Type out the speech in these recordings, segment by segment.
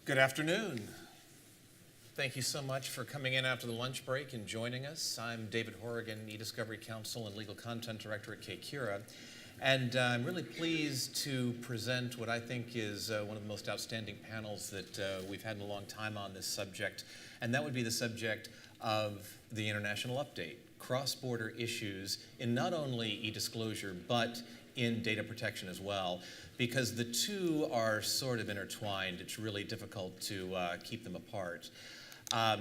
Good afternoon. Thank you so much for coming in after the lunch break and joining us. I'm David Horrigan, eDiscovery Counsel and Legal Content Director at kCura. And I'm really pleased to present what I think is one of the most outstanding panels that we've had in a long time on this subject. And that would be the subject of the international update, cross-border issues in not only eDisclosure, but in data protection as well. Because the two are sort of intertwined, it's really difficult to keep them apart. A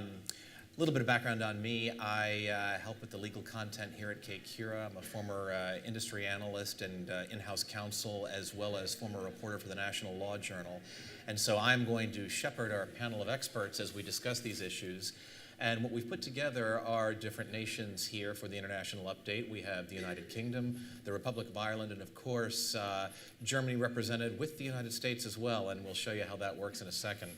little bit of background on me. I help with the legal content here at kCura. I'm a former industry analyst and in-house counsel, as well as former reporter for the National Law Journal. And so I'm going to shepherd our panel of experts as we discuss these issues. And what we've put together are different nations here for the international update. We have the United Kingdom, the Republic of Ireland, and of course, Germany represented with the United States as well, and we'll show you how that works in a second.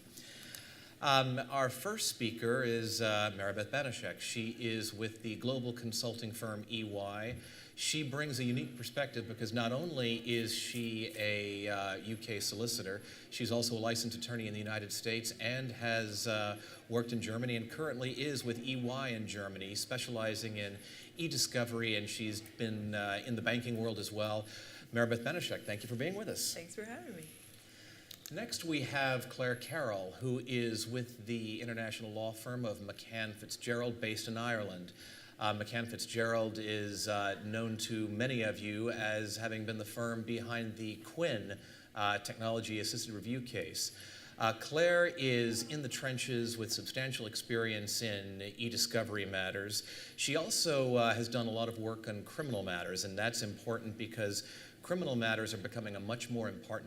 Our first speaker is Meribeth Banaschik. She is with the global consulting firm EY. She brings a unique perspective because not only is she a UK solicitor, she's also a licensed attorney in the United States and has worked in Germany and currently is with EY in Germany, specializing in e-discovery, and she's been in the banking world as well. Meribeth Banaschik, thank you for being with us. Thanks for having me. Next, we have Clare Carroll, who is with the international law firm of McCann, FitzGerald, based in Ireland. McCann FitzGerald is known to many of you as having been the firm behind the Quinn technology-assisted review case. Clare is in the trenches with substantial experience in e-discovery matters. She also has done a lot of work on criminal matters, and that's important because criminal matters are becoming a much more important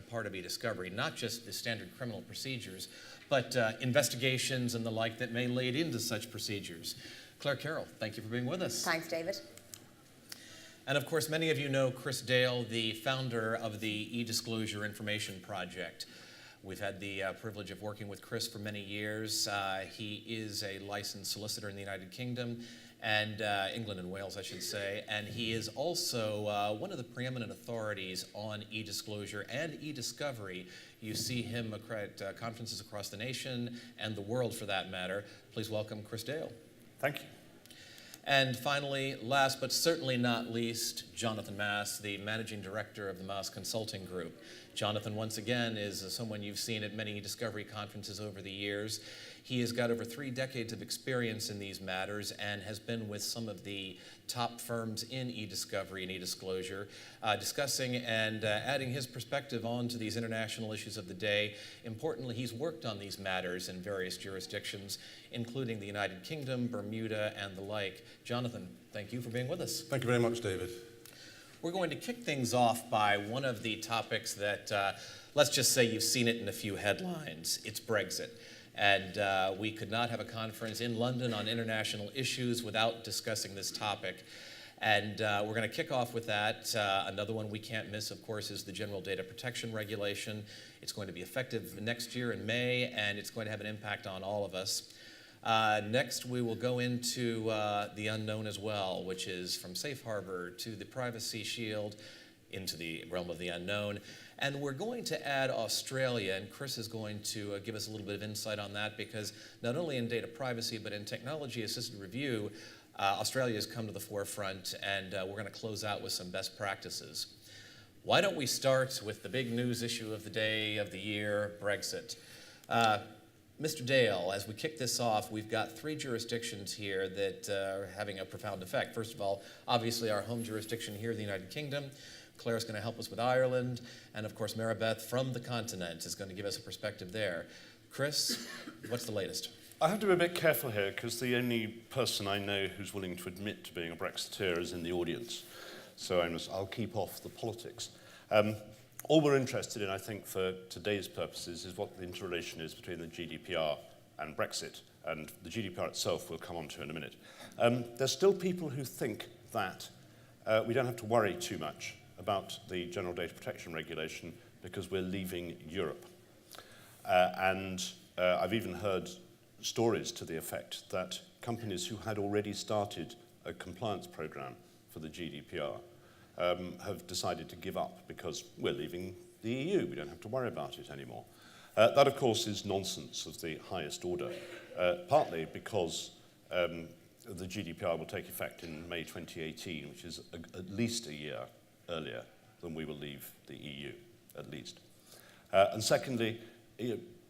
part of e-discovery, not just the standard criminal procedures, but investigations and the like that may lead into such procedures. Clare Carroll, thank you for being with us. Thanks, David. And of course, many of you know Chris Dale, the founder of the eDisclosure Information Project. We've had the privilege of working with Chris for many years. He is a licensed solicitor in the United Kingdom, and England and Wales, I should say, and he is also one of the preeminent authorities on e-disclosure and e-discovery. You see him at conferences across the nation and the world for that matter. Please welcome Chris Dale. Thank you. And finally, last but certainly not least, Jonathan Maas, the Managing Director of the Maas Consulting Group. Jonathan, once again, is someone you've seen at many discovery conferences over the years. He has got over 3 decades of experience in these matters and has been with some of the top firms in e-discovery and e-disclosure, discussing and adding his perspective onto these international issues of the day. Importantly, he's worked on these matters in various jurisdictions, including the United Kingdom, Bermuda, and the like. Jonathan, thank you for being with us. Thank you very much, David. We're going to kick things off by one of the topics that, let's just say you've seen it in a few headlines. It's Brexit. And we could not have a conference in London on international issues without discussing this topic. And we're going to kick off with that. Another one we can't miss, of course, is the General Data Protection Regulation. It's going to be effective next year in May, and it's going to have an impact on all of us. Next, we will go into the unknown as well, which is from Safe Harbor to the Privacy Shield into the realm of the unknown. And we're going to add Australia, and Chris is going to give us a little bit of insight on that because not only in data privacy, but in technology-assisted review, Australia has come to the forefront, and we're going to close out with some best practices. Why don't we start with the big news issue of the day, of the year, Brexit. Mr. Dale, as we kick this off, we've got 3 jurisdictions here that are having a profound effect. First of all, obviously our home jurisdiction here in the United Kingdom. Claire's going to help us with Ireland, and of course Meribeth from the continent is going to give us a perspective there. Chris, what's the latest? I have to be a bit careful here because the only person I know who's willing to admit to being a Brexiteer is in the audience. So I'll keep off the politics. All we're interested in, I think, for today's purposes is what the interrelation is between the GDPR and Brexit, and the GDPR itself we'll come on to in a minute. There's still people who think that we don't have to worry too much about the General Data Protection Regulation because we're leaving Europe. I've even heard stories to the effect that companies who had already started a compliance program for the GDPR have decided to give up because we're leaving the EU. We don't have to worry about it anymore. That, of course, is nonsense of the highest order, partly because the GDPR will take effect in May 2018, which is at least a year earlier than we will leave the EU, at least. And secondly,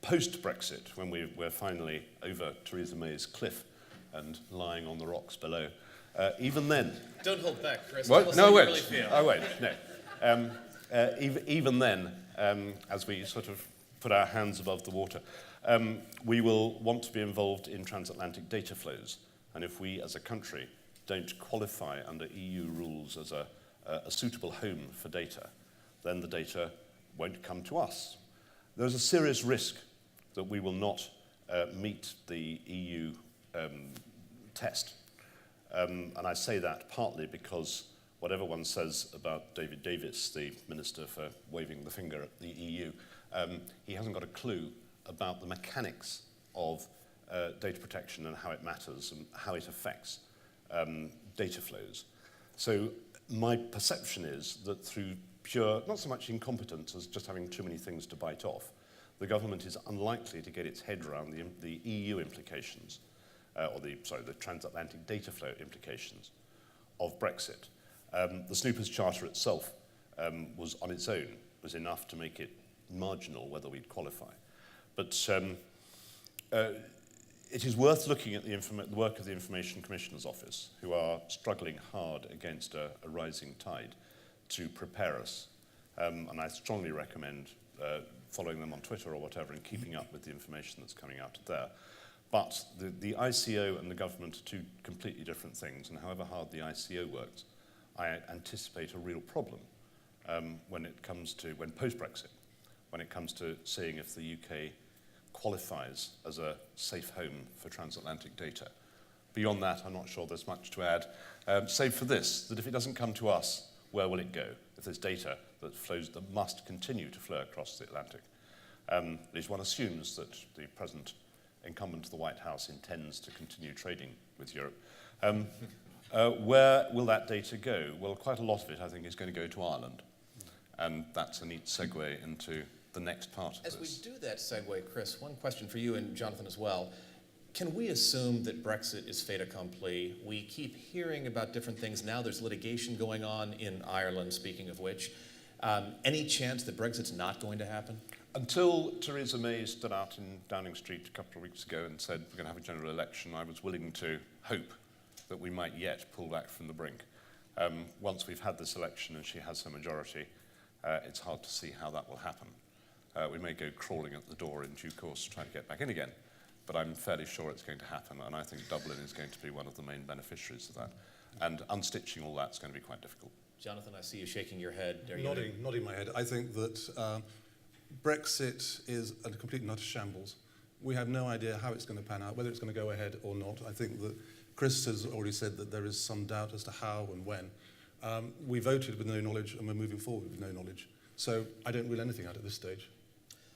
post-Brexit, when we're finally over Theresa May's cliff and lying on the rocks below, even then... Don't hold back, Chris. Well, no, wait. Really feel. I won't, no. Even then, as we sort of put our hands above the water, we will want to be involved in transatlantic data flows. And if we, as a country, don't qualify under EU rules as a suitable home for data, then the data won't come to us. There's a serious risk that we will not meet the EU test. And I say that partly because whatever one says about David Davis, the Minister for waving the finger at the EU, he hasn't got a clue about the mechanics of data protection and how it matters and how it affects data flows. So my perception is that through pure, not so much incompetence as just having too many things to bite off, the government is unlikely to get its head around the EU implications, the transatlantic data flow implications of Brexit. The Snoopers Charter itself was on its own, was enough to make it marginal whether we'd qualify. But it is worth looking at the work of the Information Commissioner's Office, who are struggling hard against a rising tide to prepare us. And I strongly recommend following them on Twitter or whatever and keeping up with the information that's coming out of there. But the ICO and the government are two completely different things, and however hard the ICO works, I anticipate a real problem when post-Brexit, when it comes to seeing if the UK qualifies as a safe home for transatlantic data. Beyond that, I'm not sure there's much to add, save for this, that if it doesn't come to us, where will it go? If there's data that must continue to flow across the Atlantic. At least one assumes that the present incumbent of the White House intends to continue trading with Europe. Where will that data go? Well, quite a lot of it, I think, is going to go to Ireland. And that's a neat segue into the next part of this. As we do that segue, Chris, one question for you and Jonathan as well. Can we assume that Brexit is fait accompli? We keep hearing about different things. Now there's litigation going on in Ireland, speaking of which. Any chance that Brexit's not going to happen? Until Theresa May stood out in Downing Street a couple of weeks ago and said we're going to have a general election, I was willing to hope that we might yet pull back from the brink. Once we've had this election and she has her majority, it's hard to see how that will happen. We may go crawling at the door in due course to try to get back in again, but I'm fairly sure it's going to happen, and I think Dublin is going to be one of the main beneficiaries of that. And unstitching all that's going to be quite difficult. Jonathan, I see you shaking your head. Nodding my head. I think that Brexit is a complete and utter shambles. We have no idea how it's going to pan out, whether it's going to go ahead or not. I think that Chris has already said that there is some doubt as to how and when. We voted with no knowledge, and we're moving forward with no knowledge. So I don't rule anything out at this stage.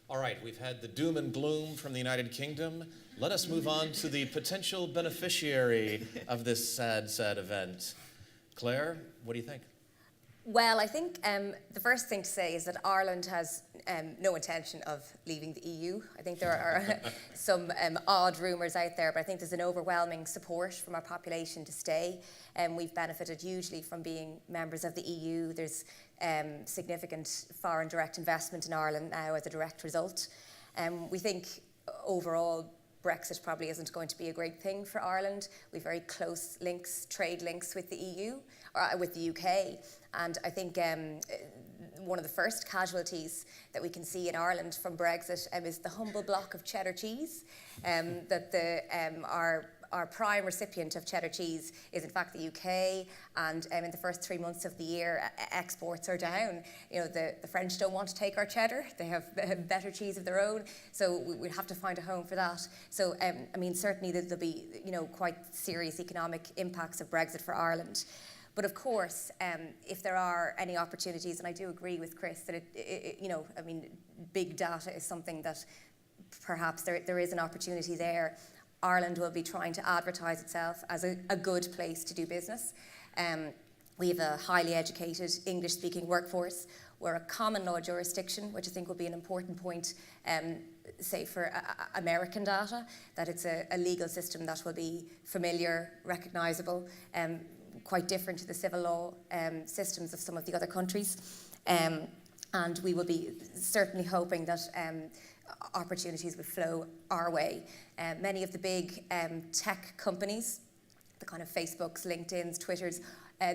All right, we've had the doom and gloom from the United Kingdom. Let us move on to the potential beneficiary of this sad, sad event. Clare, what do you think? Well, I think the first thing to say is that Ireland has no intention of leaving the EU. I think there are some odd rumours out there, but I think there's an overwhelming support from our population to stay. We've benefited hugely from being members of the EU. There's significant foreign direct investment in Ireland now as a direct result. We think overall Brexit probably isn't going to be a great thing for Ireland. We've very close links, trade links with the EU, or with the UK. And I think one of the first casualties that we can see in Ireland from Brexit is the humble block of cheddar cheese. Our prime recipient of cheddar cheese is in fact the UK, and in the first 3 months of the year, exports are down. You know, the French don't want to take our cheddar; they have better cheese of their own, so we'd have to find a home for that. So, I mean, certainly there'll be, you know, quite serious economic impacts of Brexit for Ireland. But of course, if there are any opportunities, and I do agree with Chris that you know, I mean, big data is something that perhaps there is an opportunity there. Ireland will be trying to advertise itself as a good place to do business. We have a highly educated English-speaking workforce. we're a common law jurisdiction, which I think will be an important point, say for American data, that it's a legal system that will be familiar, recognisable, quite different to the civil law systems of some of the other countries. And we will be certainly hoping that opportunities will flow our way. Many of the big tech companies, the kind of Facebooks, LinkedIn's, Twitters,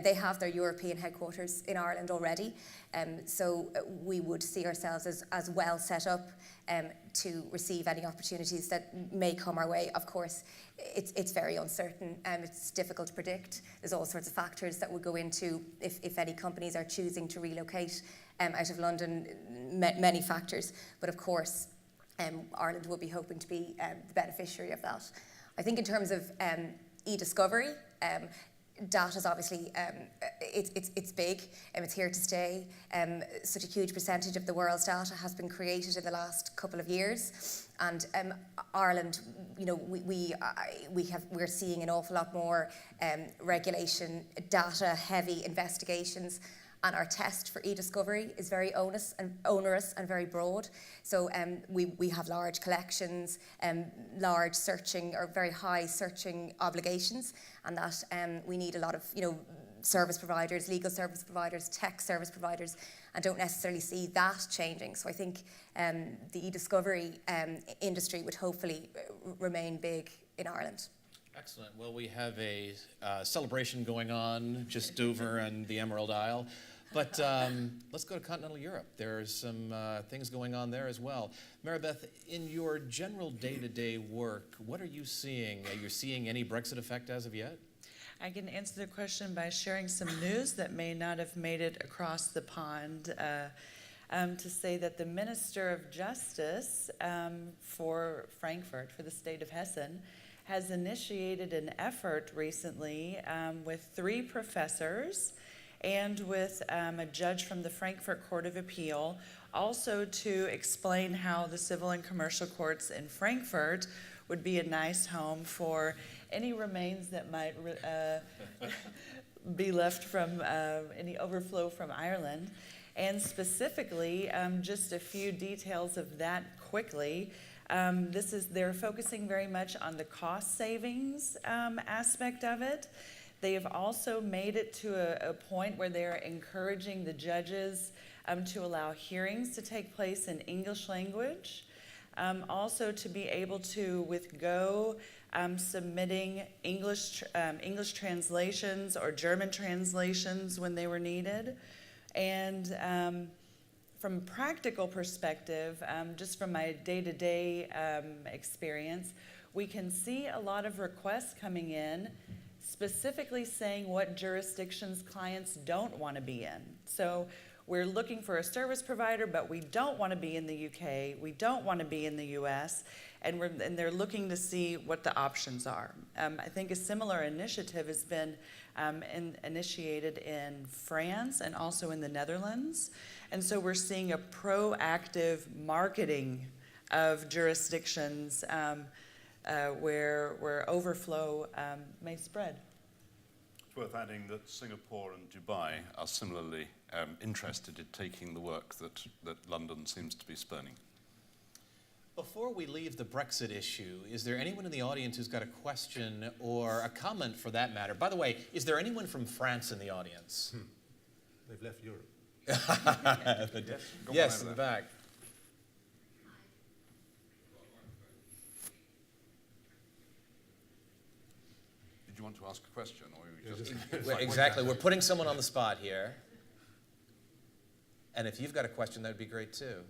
they have their European headquarters in Ireland already. So we would see ourselves as well set up to receive any opportunities that may come our way. Of course, it's very uncertain and it's difficult to predict. There's all sorts of factors that would go into if any companies are choosing to relocate out of London, many factors. But of course, Ireland will be hoping to be the beneficiary of that. I think in terms of eDiscovery, data is obviously, it's big and it's here to stay. Such a huge percentage of the world's data has been created in the last couple of years. And Ireland, you know, we're seeing an awful lot more regulation, data-heavy investigations. And our test for eDiscovery is very onerous and very broad. So we have large collections, large searching or very high searching obligations, and that we need a lot of, you know, service providers, legal service providers, tech service providers, and don't necessarily see that changing. So I think the eDiscovery industry would hopefully remain big in Ireland. Excellent. Well, we have a celebration going on just over on the Emerald Isle. But let's go to continental Europe. There's some things going on there as well. Meribeth, in your general day-to-day work, what are you seeing? Are you seeing any Brexit effect as of yet? I can answer the question by sharing some news that may not have made it across the pond. To say that the Minister of Justice for Frankfurt, for the state of Hessen, has initiated an effort recently with 3 professors and with a judge from the Frankfurt Court of Appeal, also to explain how the civil and commercial courts in Frankfurt would be a nice home for any remains that might be left from any overflow from Ireland. And specifically, just a few details of that quickly. They're focusing very much on the cost savings aspect of it. They have also made it to a point where they're encouraging the judges to allow hearings to take place in English language. Also to be able to, with Go, submitting English translations or German translations when they were needed. And from a practical perspective, just from my day-to-day experience, we can see a lot of requests coming in specifically saying what jurisdictions clients don't want to be in. So we're looking for a service provider, but we don't want to be in the UK, we don't want to be in the US, and they're looking to see what the options are. I think a similar initiative has been initiated in France and also in the Netherlands. And so we're seeing a proactive marketing of jurisdictions where overflow may spread. It's worth adding that Singapore and Dubai are similarly interested in taking the work that London seems to be spurning. Before we leave the Brexit issue, is there anyone in the audience who's got a question or a comment for that matter? By the way, is there anyone from France in the audience? They've left Europe. Yes, in the back. Did you want to ask a question, or you just? Well, exactly. We're putting someone on the spot here. And if you've got a question, that would be great too.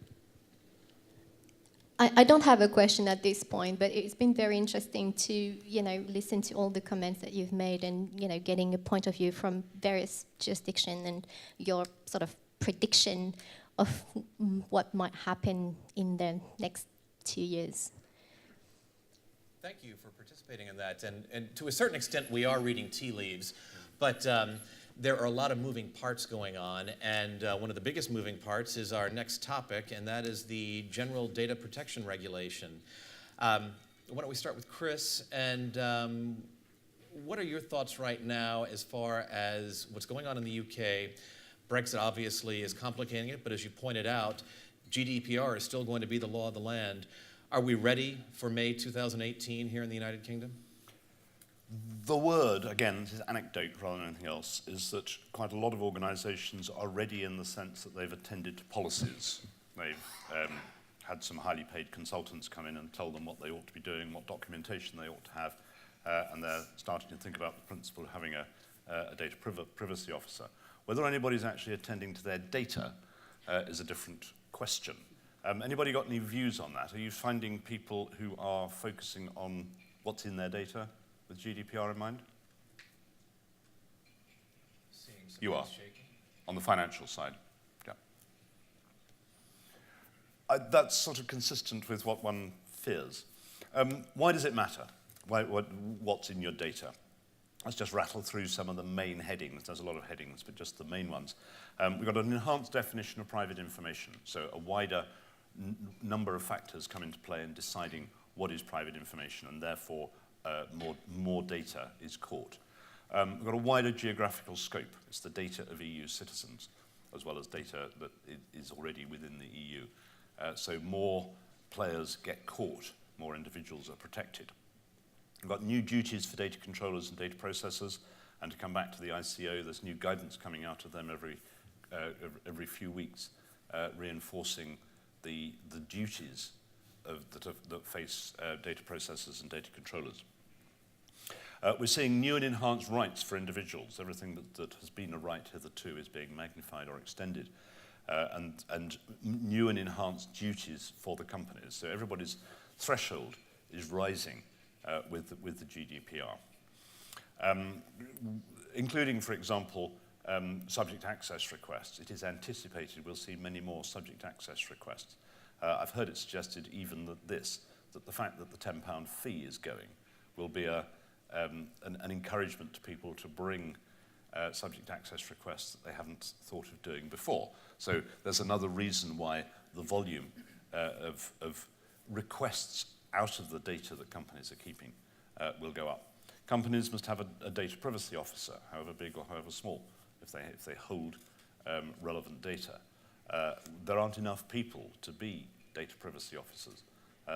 I don't have a question at this point, but it's been very interesting to, you know, listen to all the comments that you've made and, you know, getting a point of view from various jurisdictions and your sort of prediction of what might happen in the next 2 years. Thank you for participating in that. And to a certain extent, we are reading tea leaves, but there are a lot of moving parts going on, and one of the biggest moving parts is our next topic, and that is the General Data Protection Regulation. Why don't we start with Chris, and what are your thoughts right now as far as what's going on in the UK, Brexit obviously is complicating it, but as you pointed out, GDPR is still going to be the law of the land. Are we ready for May 2018 here in the United Kingdom? The word, again, this is anecdote rather than anything else, is that quite a lot of organisations are ready in the sense that they've attended to policies. They've had some highly paid consultants come in and tell them what they ought to be doing, what documentation they ought to have, and they're starting to think about the principle of having a data privacy officer. Whether anybody's actually attending to their data is a different question. Anybody got any views on that? Are you finding people who are focusing on what's in their data with GDPR in mind? You are, on the financial side. Yeah. That's sort of consistent with what one fears. Why does it matter? What's in your data? Let's just rattle through some of the main headings. There's a lot of headings, but just the main ones. We've got an enhanced definition of private information, so a wider number of factors come into play in deciding what is private information, and therefore more data is caught. We've got a wider geographical scope. It's the data of EU citizens, as well as data that is already within the EU. So more players get caught, more individuals are protected. We've got new duties for data controllers and data processors, and to come back to the ICO, there's new guidance coming out of them every few weeks, reinforcing the duties that face data processors and data controllers. We're seeing new and enhanced rights for individuals. Everything that has been a right hitherto is being magnified or extended, and new and enhanced duties for the companies. So everybody's threshold is rising with the GDPR, including, for example, subject access requests. It is anticipated we'll see many more subject access requests. I've heard it suggested even that the fact that the £10 fee is going will be an encouragement to people to bring subject access requests that they haven't thought of doing before. So there's another reason why the volume of requests out of the data that companies are keeping will go up. Companies must have a data privacy officer, however big or however small, if they hold relevant data. There aren't enough people to be data privacy officers.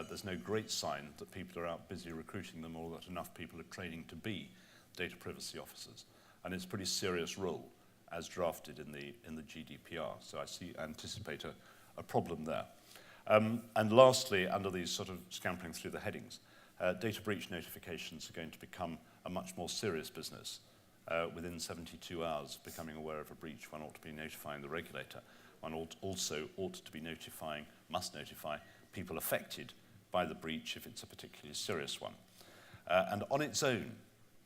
There's no great sign that people are out busy recruiting them, or that enough people are training to be data privacy officers. And it's a pretty serious role as drafted in the GDPR. So I anticipate a problem there. And lastly, under these sort of scampering through the headings, data breach notifications are going to become a much more serious business. Within 72 hours, becoming aware of a breach, one ought to be notifying the regulator. One also ought to be must notify people affected by the breach if it's a particularly serious one. And on its own,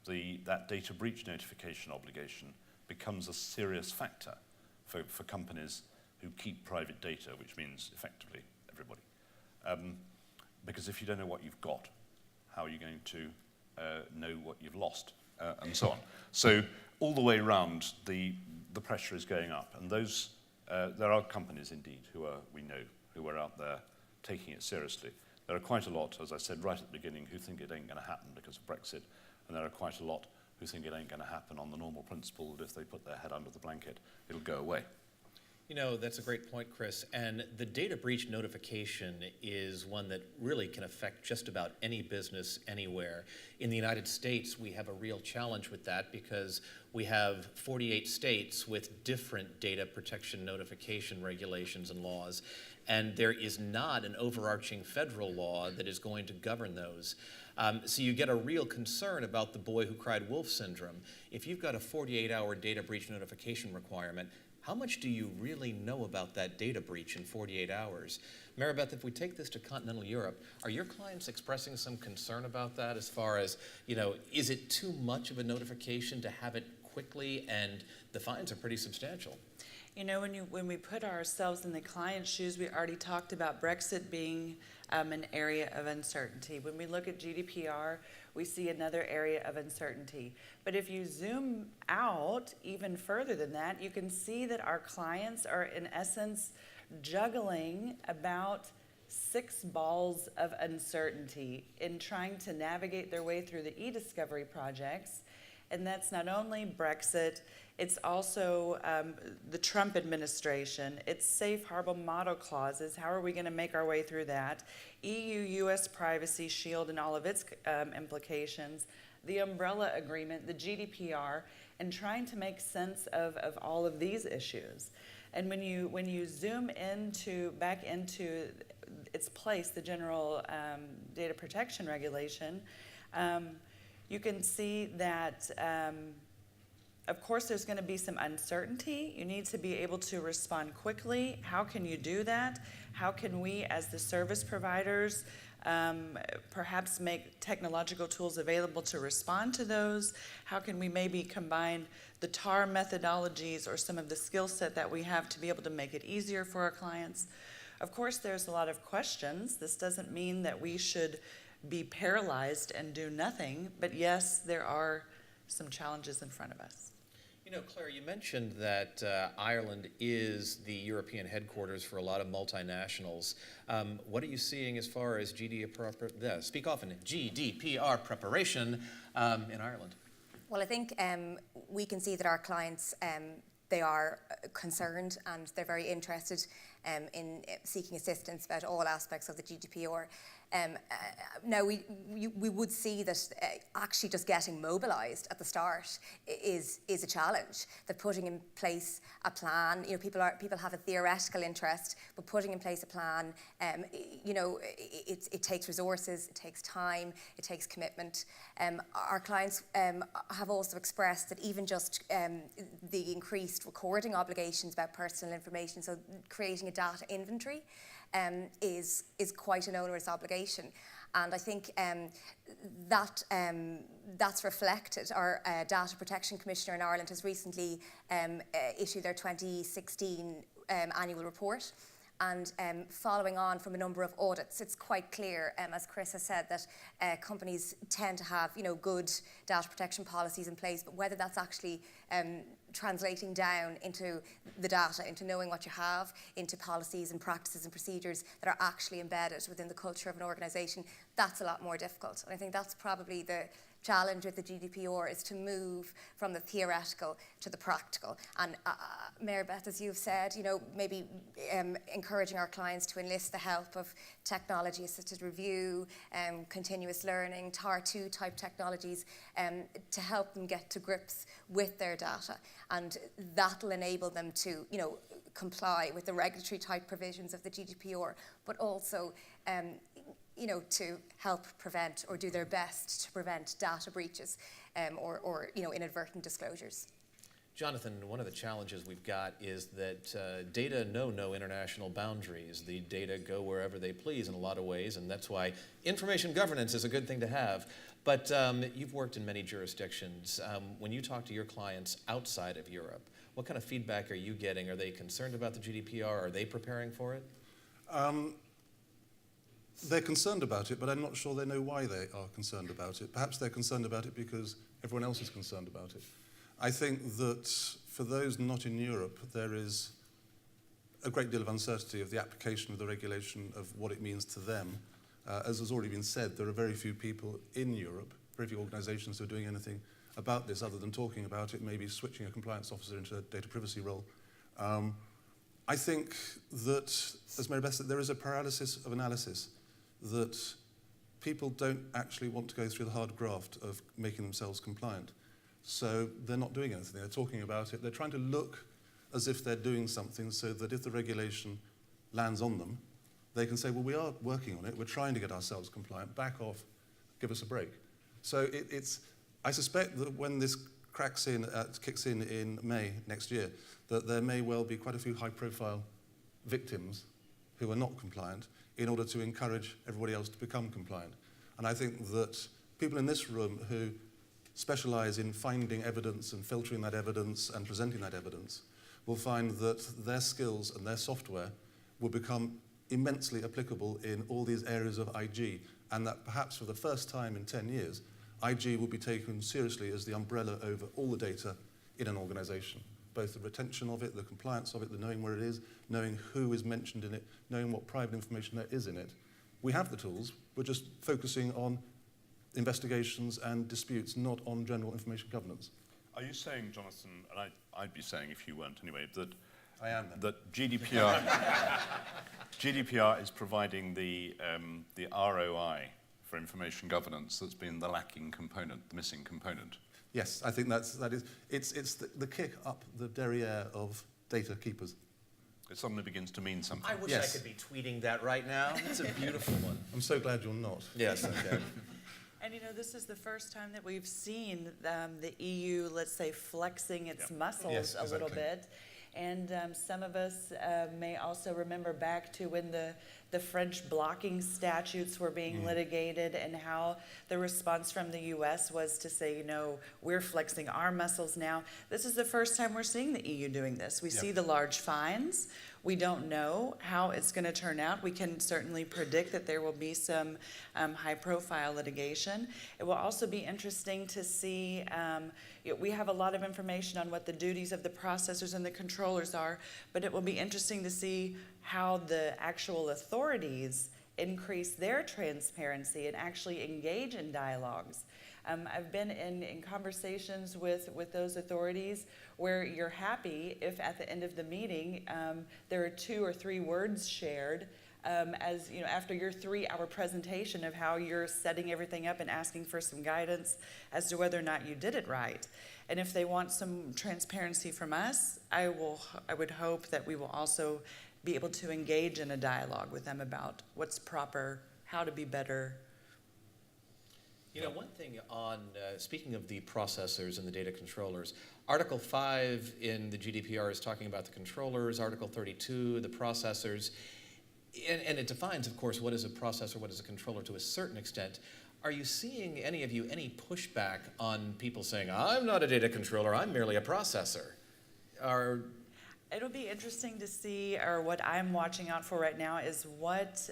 that data breach notification obligation becomes a serious factor for companies who keep private data, which means effectively everybody. Because if you don't know what you've got, how are you going to know what you've lost, and so on. So all the way around, the pressure is going up, and there are companies indeed who are out there taking it seriously. There are quite a lot, as I said right at the beginning, who think it ain't going to happen because of Brexit, and there are quite a lot who think it ain't going to happen on the normal principle that if they put their head under the blanket, it'll go away. You know, that's a great point, Chris. And the data breach notification is one that really can affect just about any business anywhere. In the United States, we have a real challenge with that because we have 48 states with different data protection notification regulations and laws. And there is not an overarching federal law that is going to govern those. So you get a real concern about the boy who cried wolf syndrome. If you've got a 48-hour data breach notification requirement, how much do you really know about that data breach in 48 hours? Meribeth, if we take this to continental Europe, are your clients expressing some concern about that as far as, is it too much of a notification to have it quickly, and the fines are pretty substantial? When we put ourselves in the client's shoes, we already talked about Brexit being an area of uncertainty. When we look at GDPR, we see another area of uncertainty. But if you zoom out even further than that, you can see that our clients are, in essence, juggling about 6 balls of uncertainty in trying to navigate their way through the e-discovery projects, And that's not only Brexit, it's also the Trump administration, it's safe harbor model clauses. How are we going to make our way through that? EU-US Privacy Shield and all of its implications, the umbrella agreement, the GDPR, and trying to make sense of all of these issues. And when you zoom back into its place, the general data protection regulation, you can see that, of course, there's going to be some uncertainty. You need to be able to respond quickly. How can you do that? How can we, as the service providers, perhaps make technological tools available to respond to those? How can we maybe combine the TAR methodologies or some of the skill set that we have to be able to make it easier for our clients? Of course, there's a lot of questions. This doesn't mean that we should be paralyzed and do nothing, but yes, there are some challenges in front of us. You know, Clare, you mentioned that Ireland is the European headquarters for a lot of multinationals. What are you seeing as far as GDPR preparation in Ireland? Well, I think we can see that our clients, they are concerned and they're very interested in seeking assistance about all aspects of the GDPR. Now, we would see that actually just getting mobilised at the start is a challenge. That putting in place a plan, people have a theoretical interest, but putting in place a plan, it takes resources, it takes time, it takes commitment. Our clients have also expressed that even just the increased recording obligations about personal information, so creating a data inventory, is quite an onerous obligation. And I think that's reflected. Our Data Protection Commissioner in Ireland has recently issued their 2016 annual report. And following on from a number of audits, it's quite clear, as Chris has said, that companies tend to have, good data protection policies in place, but whether that's actually translating down into the data, into knowing what you have, into policies and practices and procedures that are actually embedded within the culture of an organisation, that's a lot more difficult. And I think that's probably the challenge with the GDPR, is to move from the theoretical to the practical. And Meribeth, as you've said, maybe encouraging our clients to enlist the help of technology-assisted review, continuous learning, TAR2 type technologies, to help them get to grips with their data. And that'll enable them to, comply with the regulatory type provisions of the GDPR, but also to help prevent or do their best to prevent data breaches or inadvertent disclosures. Jonathan, one of the challenges we've got is that data know no international boundaries. The data go wherever they please in a lot of ways, and that's why information governance is a good thing to have. But you've worked in many jurisdictions. When you talk to your clients outside of Europe, what kind of feedback are you getting? Are they concerned about the GDPR? Are they preparing for it? They're concerned about it, but I'm not sure they know why they are concerned about it. Perhaps they're concerned about it because everyone else is concerned about it. I think that for those not in Europe, there is a great deal of uncertainty of the application of the regulation, of what it means to them. As has already been said, there are very few people in Europe, very few organisations who are doing anything about this other than talking about it, maybe switching a compliance officer into a data privacy role. I think that, as Meribeth said, there is a paralysis of analysis, that people don't actually want to go through the hard graft of making themselves compliant. So they're not doing anything. They're talking about it. They're trying to look as if they're doing something so that if the regulation lands on them, they can say, well, we are working on it. We're trying to get ourselves compliant. Back off. Give us a break. So I suspect that when this kicks in May next year, that there may well be quite a few high-profile victims who are not compliant in order to encourage everybody else to become compliant. And I think that people in this room who specialise in finding evidence and filtering that evidence and presenting that evidence will find that their skills and their software will become immensely applicable in all these areas of IG, and that perhaps for the first time in 10 years, IG will be taken seriously as the umbrella over all the data in an organisation, both the retention of it, the compliance of it, the knowing where it is, knowing who is mentioned in it, knowing what private information there is in it. We have the tools, we're just focusing on investigations and disputes, not on general information governance. Are you saying, Jonathan, and I'd be saying if you weren't anyway, that I am then. that GDPR is providing the ROI for information governance that's been the lacking component, the missing component? Yes, I think that is it's the kick up the derriere of data keepers. It suddenly begins to mean something. I wish Yes. I could be tweeting that right now. It's a beautiful one. I'm so glad you're not. Yes, okay. And you know, this is the first time that we've seen the EU, let's say, flexing its muscles Yes, a little exactly. bit. And some of us may also remember back to when the French blocking statutes were being litigated, and how the response from the US was to say, you know, we're flexing our muscles now. This is the first time we're seeing the EU doing this. We see the large fines. We don't know how it's going to turn out. We can certainly predict that there will be some high-profile litigation. It will also be interesting to see, we have a lot of information on what the duties of the processors and the controllers are, but it will be interesting to see how the actual authorities increase their transparency and actually engage in dialogues. I've been in conversations with those authorities where you're happy if at the end of the meeting there are 2 or 3 words shared as you know, after your 3-hour presentation of how you're setting everything up and asking for some guidance as to whether or not you did it right. And if they want some transparency from us, I would hope that we will also be able to engage in a dialogue with them about what's proper, how to be better. You know, one thing on, speaking of the processors and the data controllers, Article 5 in the GDPR is talking about the controllers, Article 32, the processors, and it defines, of course, what is a processor, what is a controller to a certain extent. Are you seeing, any of you, any pushback on people saying, I'm not a data controller, I'm merely a processor? It'll be interesting to see, or what I'm watching out for right now is what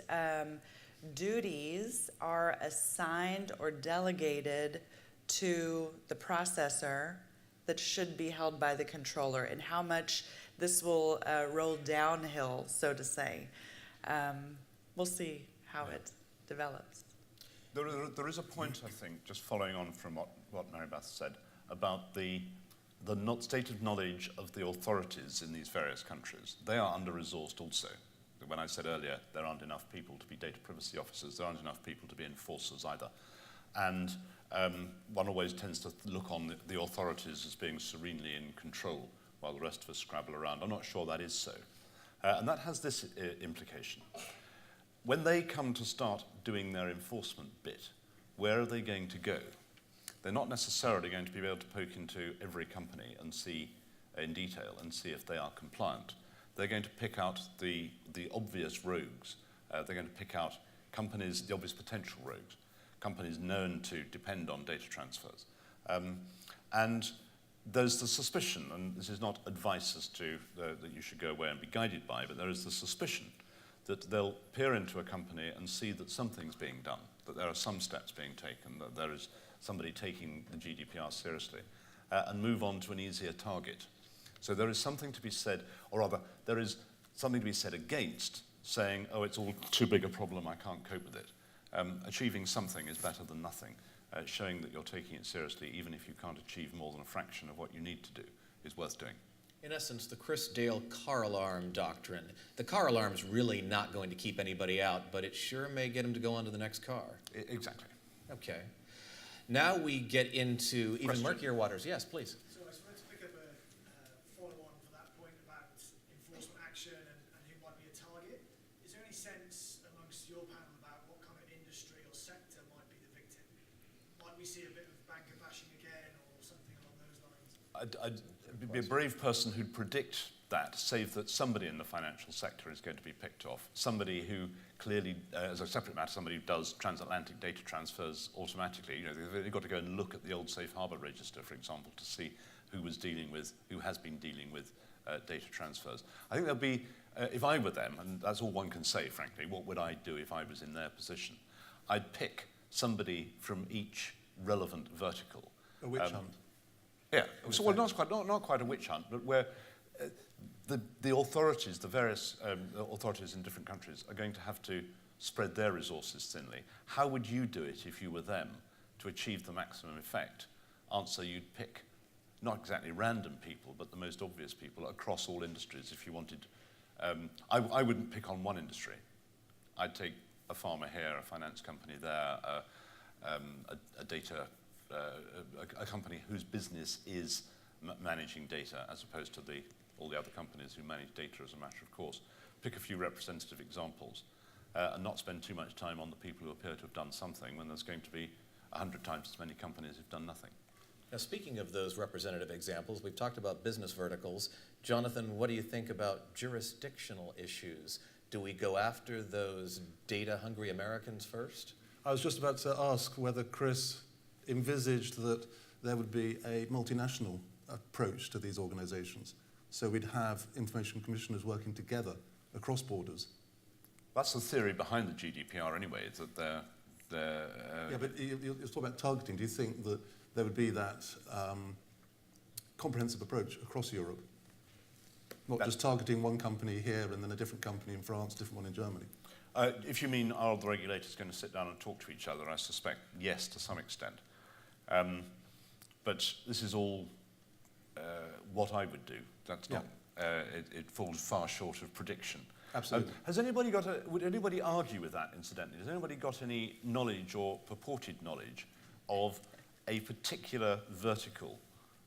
duties are assigned or delegated to the processor that should be held by the controller, and how much this will roll downhill, so to say. We'll see how it develops. There is a point, I think, just following on from what Meribeth said, about the not stated knowledge of the authorities in these various countries. They are under-resourced also. When I said earlier, there aren't enough people to be data privacy officers, there aren't enough people to be enforcers either. And one always tends to look on the authorities as being serenely in control while the rest of us scrabble around. I'm not sure that is so. And that has this implication. When they come to start doing their enforcement bit, where are they going to go? They're not necessarily going to be able to poke into every company and see in detail and see if they are compliant. They're going to pick out the obvious rogues. They're going to pick out companies, the obvious potential rogues, companies known to depend on data transfers. And there's the suspicion, and this is not advice as to that you should go away and be guided by, but there is the suspicion that they'll peer into a company and see that something's being done, that there are some steps being taken, that there is somebody taking the GDPR seriously, and move on to an easier target. So there is something to be said, or rather, there is something to be said against saying, oh, it's all too big a problem, I can't cope with it. Achieving something is better than nothing. Showing that you're taking it seriously, even if you can't achieve more than a fraction of what you need to do, is worth doing. In essence, the Chris Dale car alarm doctrine. The car alarm's really not going to keep anybody out, but it sure may get them to go on to the next car. Exactly. Okay. Now we get into even Question. murkier waters. Yes, please. So I just wanted to pick up a follow-on for that point about enforcement action and who might be a target. Is there any sense amongst your panel about what kind of industry or sector might be the victim? Might we see a bit of banker bashing again or something along those lines? I'd be a brave person who'd predict that, save that somebody in the financial sector is going to be picked off. Somebody who clearly, as a separate matter, somebody who does transatlantic data transfers automatically. You know, they've got to go and look at the old safe harbor register, for example, to see who has been dealing with data transfers. I think there'll be, if I were them, and that's all one can say, frankly, what would I do if I was in their position? I'd pick somebody from each relevant vertical. A witch hunt. Yeah, so, well, not quite a witch hunt, but where the authorities, the various authorities in different countries are going to have to spread their resources thinly. How would you do it if you were them to achieve the maximum effect, answer you'd pick not exactly random people, but the most obvious people across all industries if you wanted. I wouldn't pick on one industry. I'd take a farmer here, a finance company there, a data, a company whose business is managing data as opposed to all the other companies who manage data as a matter of course. Pick a few representative examples and not spend too much time on the people who appear to have done something when there's going to be 100 times as many companies who've done nothing. Now, speaking of those representative examples, we've talked about business verticals. Jonathan, what do you think about jurisdictional issues? Do we go after those data-hungry Americans first? I was just about to ask whether Chris envisaged that there would be a multinational approach to these organizations. So we'd have information commissioners working together across borders. That's the theory behind the GDPR anyway, is that they're Yeah, but you're talking about targeting. Do you think that there would be that comprehensive approach across Europe? Not just targeting one company here and then a different company in France, different one in Germany? If you mean are the regulators going to sit down and talk to each other, I suspect yes, to some extent. But this is all what I would do. That's not. It falls far short of prediction. Absolutely. Would anybody argue with that, incidentally? Has anybody got any knowledge or purported knowledge of a particular vertical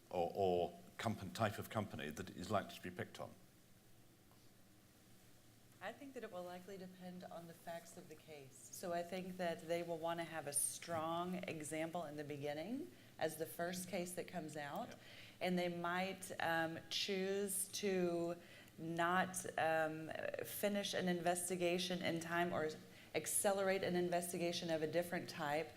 or type of company that is likely to be picked on? I think that it will likely depend on the facts of the case. So I think that they will want to have a strong example in the beginning as the first case that comes out. Yeah. And they might choose to not finish an investigation in time or accelerate an investigation of a different type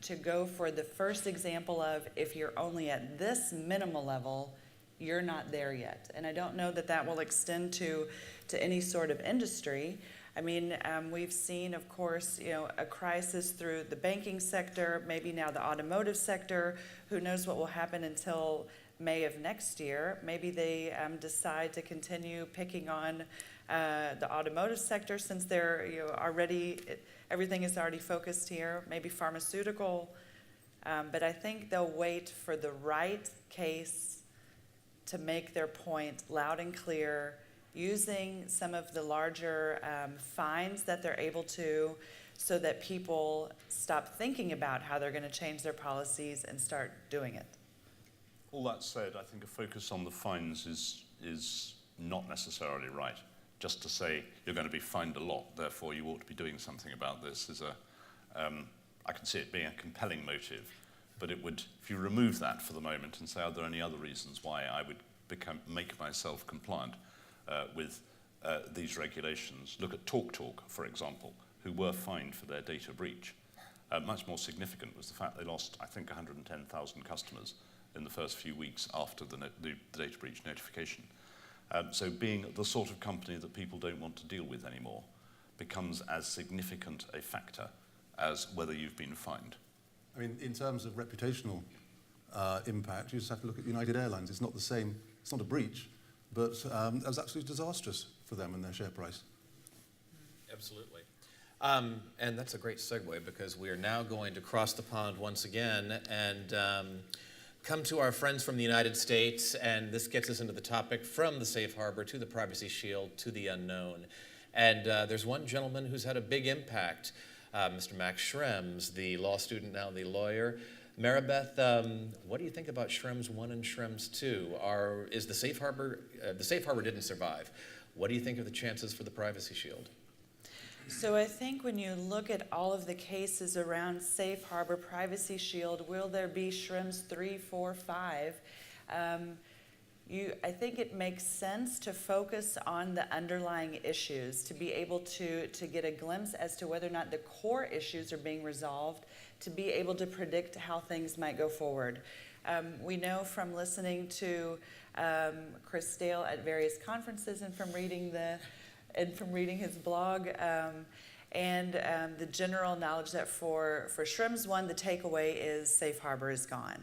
to go for the first example of if you're only at this minimal level, you're not there yet. And I don't know that that will extend to any sort of industry. I mean, we've seen, of course, a crisis through the banking sector, maybe now the automotive sector. Who knows what will happen until May of next year. Maybe they decide to continue picking on the automotive sector since they're everything is already focused here. Maybe pharmaceutical, but I think they'll wait for the right case to make their point loud and clear, using some of the larger fines that they're able to, so that people stop thinking about how they're going to change their policies and start doing it. All that said, I think a focus on the fines is not necessarily right. Just to say you're going to be fined a lot, therefore you ought to be doing something about this is I can see it being a compelling motive, but it would, if you remove that for the moment and say, are there any other reasons why I would make myself compliant with these regulations? Look at TalkTalk, for example, who were fined for their data breach. Much more significant was the fact they lost, I think, 110,000 customers in the first few weeks after the data breach notification. So being the sort of company that people don't want to deal with anymore becomes as significant a factor as whether you've been fined. I mean, in terms of reputational impact, you just have to look at United Airlines. It's not the same, it's not a breach, but it was absolutely disastrous for them and their share price. Absolutely. And that's a great segue because we are now going to cross the pond once again and come to our friends from the United States, and this gets us into the topic from the safe harbor to the privacy shield to the unknown. And there's one gentleman who's had a big impact, Mr. Max Schrems, the law student, now the lawyer. Meribeth, what do you think about Schrems 1 and Schrems 2? Is the safe harbor didn't survive. What do you think of the chances for the privacy shield? So I think when you look at all of the cases around Safe Harbor, Privacy Shield, will there be Schrems 3, 4, 5? I think it makes sense to focus on the underlying issues, to be able to get a glimpse as to whether or not the core issues are being resolved, to be able to predict how things might go forward. We know from listening to Chris Dale at various conferences and from reading his blog, and the general knowledge that for Schrems 1, the takeaway is Safe Harbor is gone.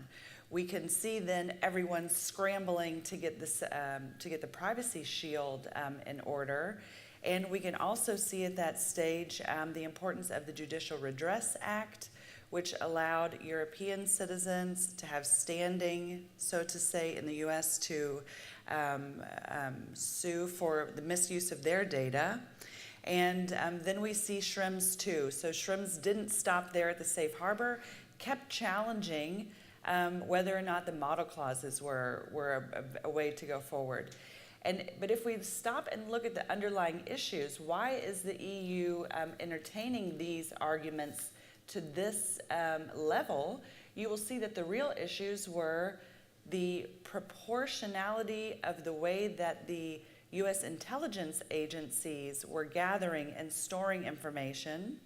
We can see then everyone scrambling to get the privacy shield in order, and we can also see at that stage the importance of the Judicial Redress Act, which allowed European citizens to have standing, so to say, in the US to sue for the misuse of their data. And then we see Schrems 2. So Schrems didn't stop there at the safe harbor, kept challenging whether or not the model clauses were a way to go forward. But if we stop and look at the underlying issues, why is the EU entertaining these arguments to this level? You will see that the real issues were the proportionality of the way that the U.S. intelligence agencies were gathering and storing information.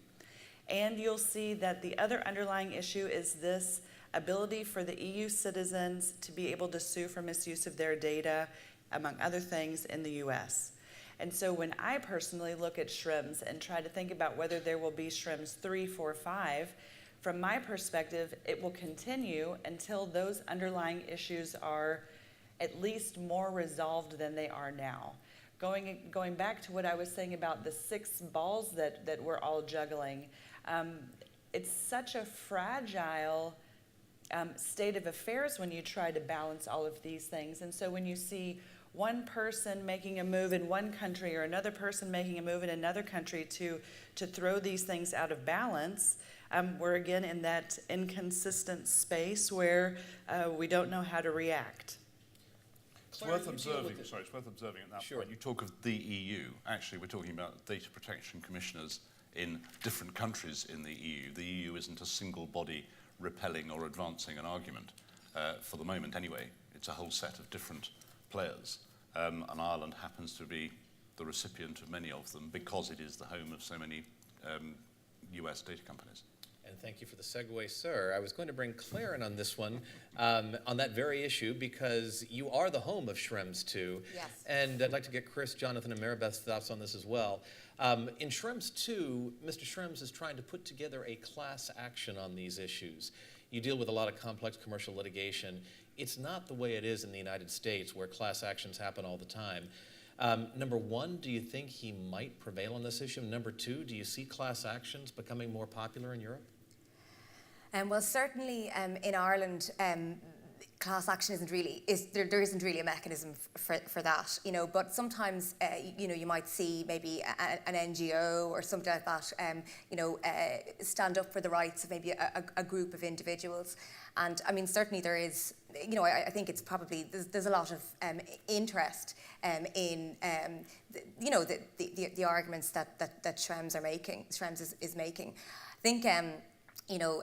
And you'll see that the other underlying issue is this ability for the EU citizens to be able to sue for misuse of their data, among other things, in the US. And so when I personally look at Schrems and try to think about whether there will be Schrems 3, 4, 5, from my perspective, it will continue until those underlying issues are at least more resolved than they are now. Going back to what I was saying about the 6 balls that we're all juggling, it's such a fragile state of affairs when you try to balance all of these things. And so when you see one person making a move in one country or another person making a move in another country to throw these things out of balance, we're again in that inconsistent space where we don't know how to react. It's worth observing at that Sure. point. You talk of the EU. Actually, we're talking about data protection commissioners in different countries in the EU. The EU isn't a single body repelling or advancing an argument, for the moment anyway. It's a whole set of different players, and Ireland happens to be the recipient of many of them because it is the home of so many US data companies. And thank you for the segue, sir. I was going to bring Clare in on this one, on that very issue, because you are the home of Schrems 2. Yes. And I'd like to get Chris, Jonathan, and Meribeth's thoughts on this as well. In Schrems 2, Mr. Schrems is trying to put together a class action on these issues. You deal with a lot of complex commercial litigation. It's not the way it is in the United States, where class actions happen all the time. Number one, do you think he might prevail on this issue? Number two, do you see class actions becoming more popular in Europe? Well, certainly in Ireland, class action isn't really there isn't really a mechanism for that, you know. But sometimes, you know, you might see maybe an NGO or something like that, you know, stand up for the rights of maybe a group of individuals. And I mean, certainly there is, you know, I think it's probably there's a lot of interest in you know, the arguments that Schrems is making. I think. You know,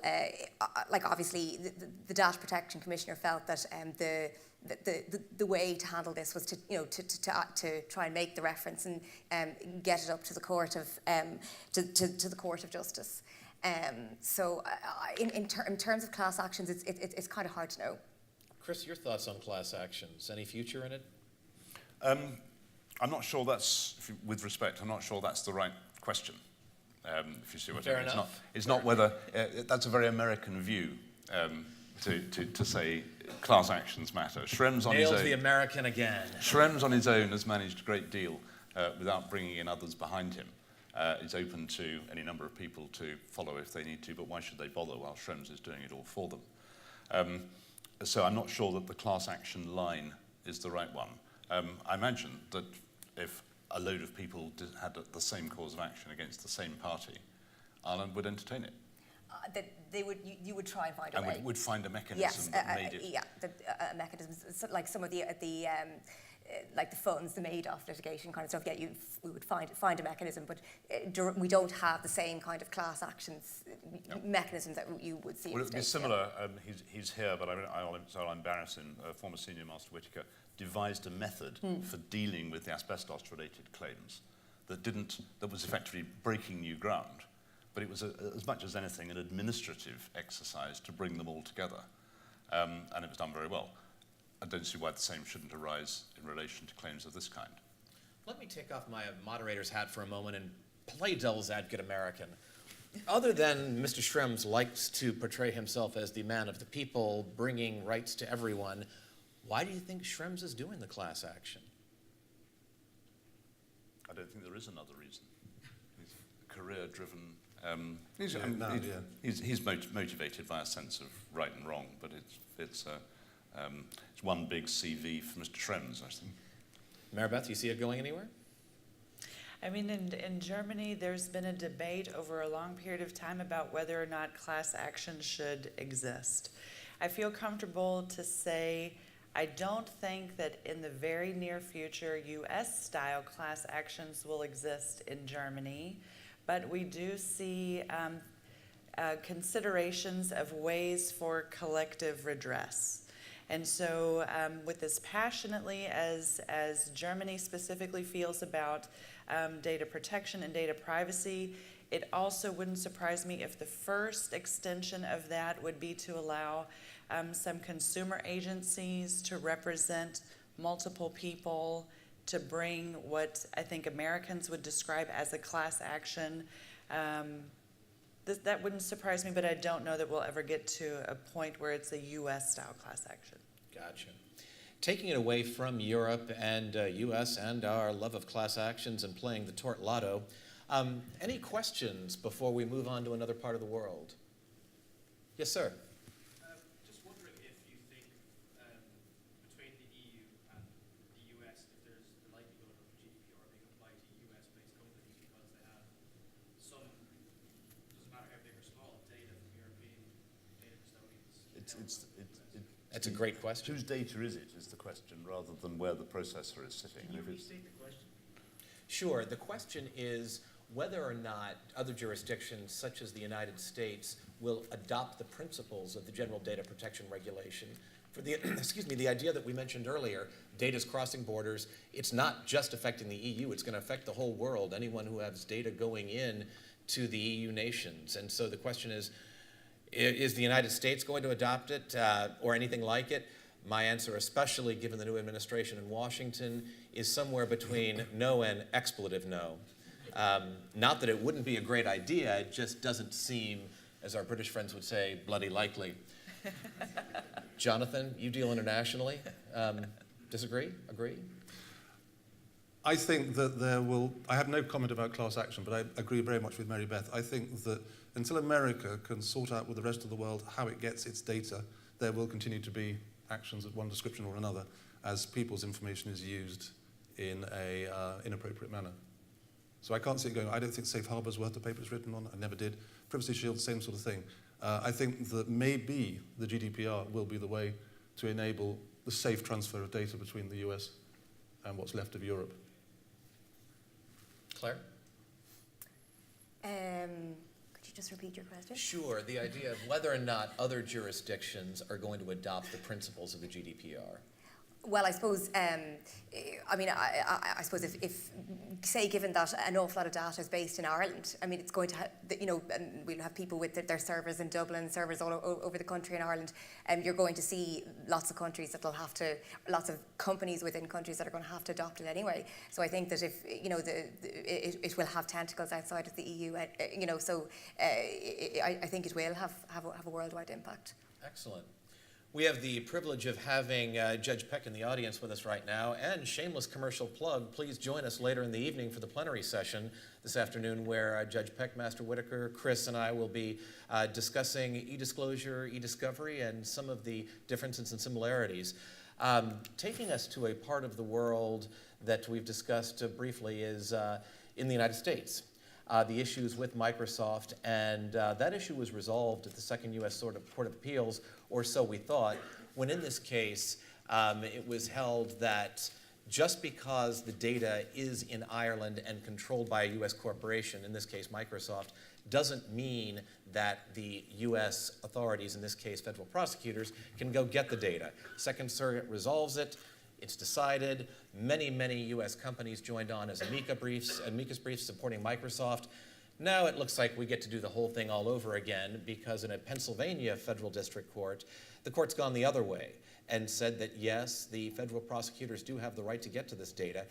like obviously the Data Protection Commissioner felt that the way to handle this was to, you know, to try and make the reference and get it up to the court of to the Court of Justice. So in terms of class actions, it's kind of hard to know. Chris, your thoughts on class actions? Any future in it? I'm not sure that's, with respect, I'm not sure that's the right question. If you see what I mean. It's not whether, that's a very American view to say class actions matter. Schrems on his own. Nails the American again. Schrems on his own has managed a great deal without bringing in others behind him. It's open to any number of people to follow if they need to, but why should they bother while Schrems is doing it all for them? So I'm not sure that the class action line is the right one. I imagine that if a load of people had the same cause of action against the same party, Ireland would entertain it. That they would, you would try and find a way. And would find a mechanism that made it. Yeah, a mechanism, like some of the like the funds, the Madoff litigation kind of stuff. Yeah, we would find a mechanism, but we don't have the same kind of class actions mechanisms that you would see. Well, in it would the be States, similar. He's here, but I'll embarrass him. Former Senior Master Whitaker devised a method for dealing with the asbestos-related claims that was effectively breaking new ground. But it was, as much as anything, an administrative exercise to bring them all together. And it was done very well. I don't see why the same shouldn't arise in relation to claims of this kind. Let me take off my moderator's hat for a moment and play devil's advocate American. Other than Mr. Schrems likes to portray himself as the man of the people, bringing rights to everyone, why do you think Schrems is doing the class action? I don't think there is another reason. He's a career-driven He's, Yeah, I mean, now, he's, yeah. he's motivated by a sense of right and wrong, but it's one big CV for Mr. Schrems, I think. Meribeth, you see it going anywhere? I mean, in Germany, there's been a debate over a long period of time about whether or not class action should exist. I feel comfortable to say I don't think that in the very near future US-style class actions will exist in Germany, but we do see considerations of ways for collective redress. And so with as passionately as Germany specifically feels about data protection and data privacy, it also wouldn't surprise me if the first extension of that would be to allow some consumer agencies to represent multiple people, to bring what I think Americans would describe as a class action. That wouldn't surprise me, but I don't know that we'll ever get to a point where it's a US-style class action. Gotcha. Taking it away from Europe and US and our love of class actions and playing the tort lotto, any questions before we move on to another part of the world? Yes, sir. Just wondering if you think between the EU and the US, if there's the likelihood of GDPR being applied to US-based companies because they have some, doesn't matter how big or small, data from European data custodians. That's a great question. Whose data is it, is the question, rather than where the processor is sitting. Can you restate the question? Sure. The question is whether or not other jurisdictions, such as the United States, will adopt the principles of the General Data Protection Regulation. For the, excuse me, the idea that we mentioned earlier, data's crossing borders, it's not just affecting the EU, it's going to affect the whole world, anyone who has data going in to the EU nations. And so the question is the United States going to adopt it or anything like it? My answer, especially given the new administration in Washington, is somewhere between no and expletive no. Not that it wouldn't be a great idea, it just doesn't seem, as our British friends would say, bloody likely. Jonathan, you deal internationally. Disagree? Agree? I think that there will, I have no comment about class action, but I agree very much with Meribeth. I think that until America can sort out with the rest of the world how it gets its data, there will continue to be actions of one description or another as people's information is used in a inappropriate manner. So I can't see it going, I don't think Safe Harbor's worth the paper it's written on, I never did. Privacy Shield, same sort of thing. I think that maybe the GDPR will be the way to enable the safe transfer of data between the US and what's left of Europe. Claire? Could you just repeat your question? Sure. The idea of whether or not other jurisdictions are going to adopt the principles of the GDPR. Well, I suppose, I suppose if, say, given that an awful lot of data is based in Ireland, I mean, it's going to have, and we'll have people with their servers in Dublin, servers all over the country in Ireland, you're going to see lots of countries that'll have to, lots of companies within countries that are going to have to adopt it anyway. So I think that if, it will have tentacles outside of the EU, I think it will have a worldwide impact. Excellent. We have the privilege of having Judge Peck in the audience with us right now, and shameless commercial plug, please join us later in the evening for the plenary session this afternoon where Judge Peck, Master Whitaker, Chris, and I will be discussing eDisclosure, eDiscovery, and some of the differences and similarities. Taking us to a part of the world that we've discussed briefly is in the United States. The issues with Microsoft, and that issue was resolved at the Second U.S. Court of Appeals, or so we thought, when in this case it was held that just because the data is in Ireland and controlled by a U.S. corporation, in this case Microsoft, doesn't mean that the U.S. authorities, in this case federal prosecutors, can go get the data. Second Circuit resolves it. It's decided. Many, many U.S. companies joined on as amicus briefs supporting Microsoft. Now it looks like we get to do the whole thing all over again because in a Pennsylvania federal district court, the court's gone the other way and said that yes, the federal prosecutors do have the right to get to this data.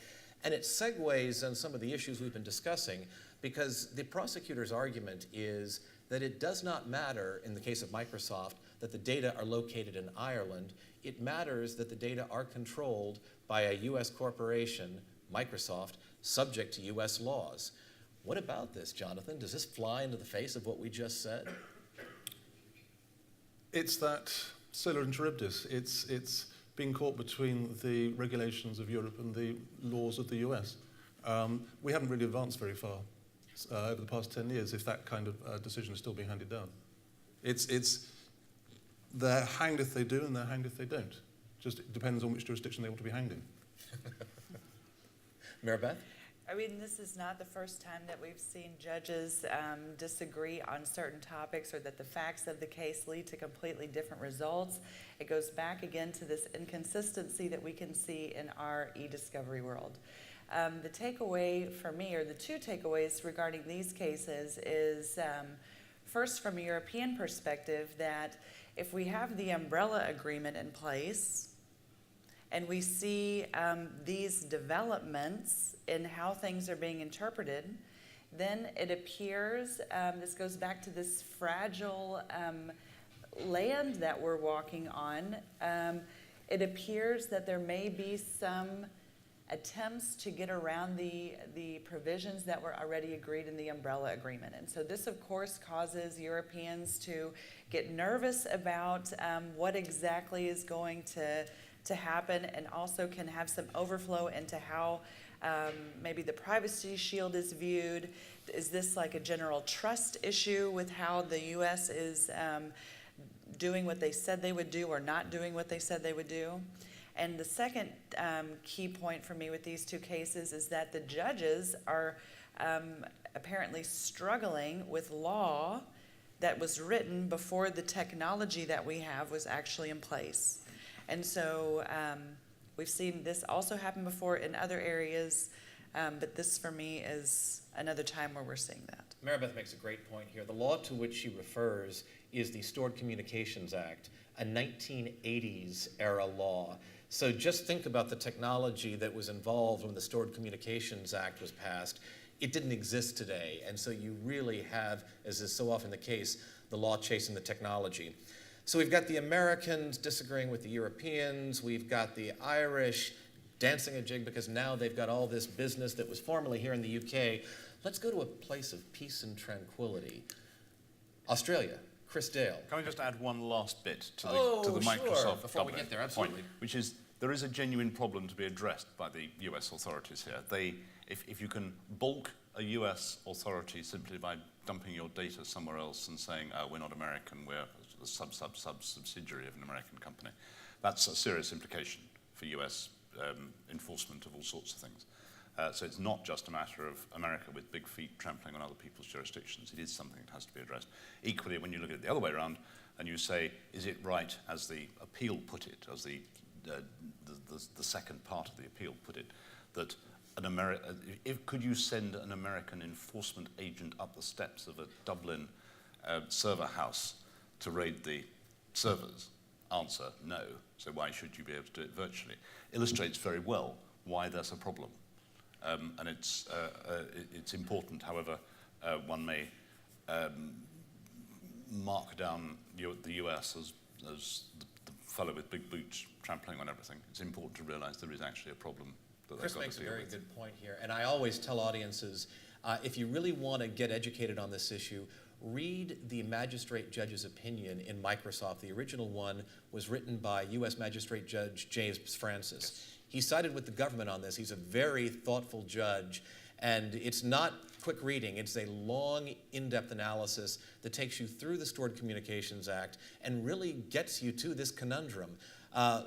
And it segues on some of the issues we've been discussing because the prosecutor's argument is that it does not matter in the case of Microsoft that the data are located in Ireland. It matters that the data are controlled by a U.S. corporation, Microsoft, subject to U.S. laws. What about this, Jonathan? Does this fly into the face of what we just said? It's that solar interruptus. It's being caught between the regulations of Europe and the laws of the US. We haven't really advanced very far over the past 10 years if that kind of decision is still being handed down. They're hanged if they do and they're hanged if they don't. Just it depends on which jurisdiction they want to be hanged in. Meribeth? I mean, this is not the first time that we've seen judges disagree on certain topics or that the facts of the case lead to completely different results. It goes back again to this inconsistency that we can see in our e-discovery world. The takeaway for me, or the two takeaways regarding these cases is, first from a European perspective, that if we have the umbrella agreement in place, and we see these developments in how things are being interpreted, then it appears, this goes back to this fragile land that we're walking on, it appears that there may be some attempts to get around the provisions that were already agreed in the umbrella agreement. And so this, of course, causes Europeans to get nervous about what exactly is going to happen, and also can have some overflow into how maybe the privacy shield is viewed. Is this like a general trust issue with how the U.S. is doing what they said they would do or not doing what they said they would do? And the second key point for me with these two cases is that the judges are apparently struggling with law that was written before the technology that we have was actually in place. And so we've seen this also happen before in other areas, but this for me is another time where we're seeing that. Meribeth makes a great point here. The law to which she refers is the Stored Communications Act, a 1980s era law. So just think about the technology that was involved when the Stored Communications Act was passed. It didn't exist today, and so you really have, as is so often the case, the law chasing the technology. So we've got the Americans disagreeing with the Europeans. We've got the Irish dancing a jig because now they've got all this business that was formerly here in the UK. Let's go to a place of peace and tranquility. Australia, Chris Dale. Can we just add one last bit to the Sure, Microsoft before we Dublin get there, absolutely. point, which is there is a genuine problem to be addressed by the US authorities here. If you can balk a US authority simply by dumping your data somewhere else and saying, oh, we're not American, we're a subsidiary of an American company, that's a serious implication for US enforcement of all sorts of things. So it's not just a matter of America with big feet trampling on other people's jurisdictions. It is something that has to be addressed. Equally, when you look at it the other way around and you say, is it right, as the appeal put it, as the second part of the appeal put it, that could you send an American enforcement agent up the steps of a Dublin server house to raid the servers? Answer, no. So why should you be able to do it virtually? Illustrates very well why there's a problem. And it's important, however, one may mark down the US as the fellow with big boots trampling on everything. It's important to realize there is actually a problem that Chris they've got makes to a deal very with. good point here, and I always tell audiences, if you really want to get educated on this issue, read the magistrate judge's opinion in Microsoft. The original one was written by U.S. Magistrate Judge James Francis. Yes. He sided with the government on this. He's a very thoughtful judge, and it's not quick reading. It's a long, in-depth analysis that takes you through the Stored Communications Act and really gets you to this conundrum.